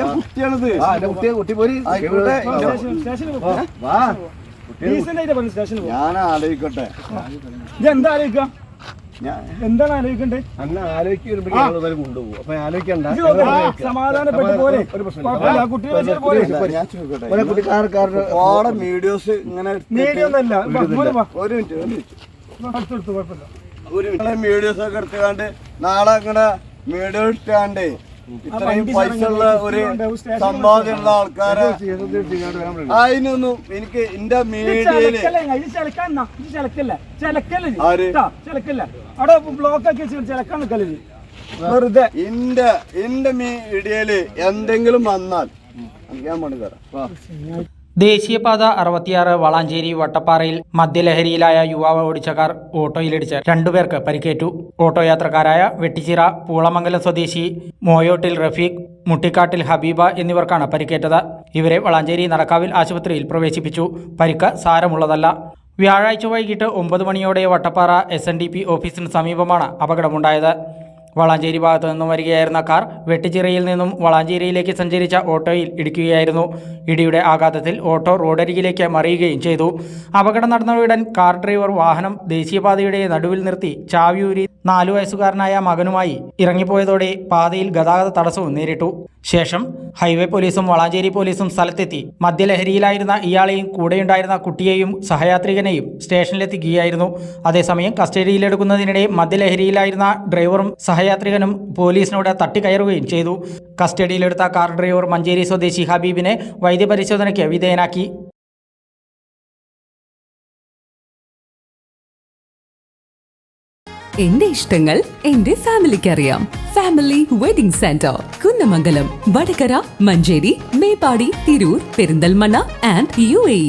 കുട്ടിയാണത്. ഞാൻ ആലോചിക്കട്ടെ. എന്താ ആലോചിക്കാം? എന്താണ് ആലോചിക്കണ്ടേ? സമാധാനപ്പെട്ട് പോലെ വീഡിയോസ് ഇങ്ങനെ വീഡിയോസ് ഒക്കെ എടുത്തുകാണ്ട് നാളെ ഇങ്ങനെ വീഡിയോ ഇട്ടാണ്ട് ഇത്രയും പൈസ ഉള്ള ഒരു സമ്പാദ്യമുള്ള ആൾക്കാരെ അതിനൊന്നും എനിക്ക് എന്റെ മീഡിയയില് വെറുതെ എന്റെ മീഡിയയില് എന്തെങ്കിലും വന്നാൽ ഞാൻ പണി തരാം. ദേശീയപാത 66 വളാഞ്ചേരി വട്ടപ്പാറയിൽ മദ്യലഹരിയിലായ യുവാവ് ഓടിച്ച കാർ ഓട്ടോയിലിടിച്ച് രണ്ടുപേർക്ക് പരിക്കേറ്റു. ഓട്ടോ യാത്രക്കാരായ വെട്ടിച്ചിറ പൂളമംഗലം സ്വദേശി മോയോട്ടിൽ റഫീഖ്, മുട്ടിക്കാട്ടിൽ ഹബീബ എന്നിവർക്കാണ് പരിക്കേറ്റത്. ഇവരെ വളാഞ്ചേരി നടക്കാവിൽ ആശുപത്രിയിൽ പ്രവേശിപ്പിച്ചു. പരിക്ക് സാരമുള്ളതല്ല. വ്യാഴാഴ്ച വൈകിട്ട് 9 മണിയോടെ വട്ടപ്പാറ SNDP ഓഫീസിന് സമീപമാണ് അപകടമുണ്ടായത്. വളാഞ്ചേരി ഭാഗത്തു നിന്നും വരികയായിരുന്ന കാർ വെട്ടിച്ചിറയിൽ നിന്നും വളാഞ്ചേരിയിലേക്ക് സഞ്ചരിച്ച ഓട്ടോയിൽ ഇടിക്കുകയായിരുന്നു. ഇടിയുടെ ആഘാതത്തിൽ ഓട്ടോ റോഡരികിലേക്ക് മറിയുകയും ചെയ്തു. അപകടം നടന്നയുടൻ കാർ ഡ്രൈവർ വാഹനം ദേശീയപാതയുടെ നടുവിൽ നിർത്തി ചാവിയൂരി 4 വയസ്സുകാരനായ മകനുമായി ഇറങ്ങിപ്പോയതോടെ പാതയിൽ ഗതാഗത തടസ്സവും നേരിട്ടു. ശേഷം ഹൈവേ പോലീസും വളാഞ്ചേരി പോലീസും സ്ഥലത്തെത്തി മദ്യലഹരിയിലായിരുന്ന ഇയാളെയും കൂടെയുണ്ടായിരുന്ന കുട്ടിയെയും സഹയാത്രികനെയും സ്റ്റേഷനിലെത്തിക്കുകയായിരുന്നു. അതേസമയം കസ്റ്റഡിയിലെടുക്കുന്നതിനിടെ മദ്യലഹരിയിലായിരുന്ന ഡ്രൈവറും സഹയാത്രികനും പോലീസിനോട് തട്ടിക്കയറുകയും ചെയ്തു. കസ്റ്റഡിയിലെടുത്ത കാർ ഡ്രൈവർ മഞ്ചേരി സ്വദേശി ഹബീബിനെ വൈദ്യപരിശോധനയ്ക്ക് വിധേയനാക്കി. എന്റെ ഇഷ്ടങ്ങൾ എന്റെ ഫാമിലിക്ക് അറിയാം. Family wedding centre, Kunnamangalam, Vadakara, Manjeri, Meppadi, Tirur, Perinthalmanna and UAE.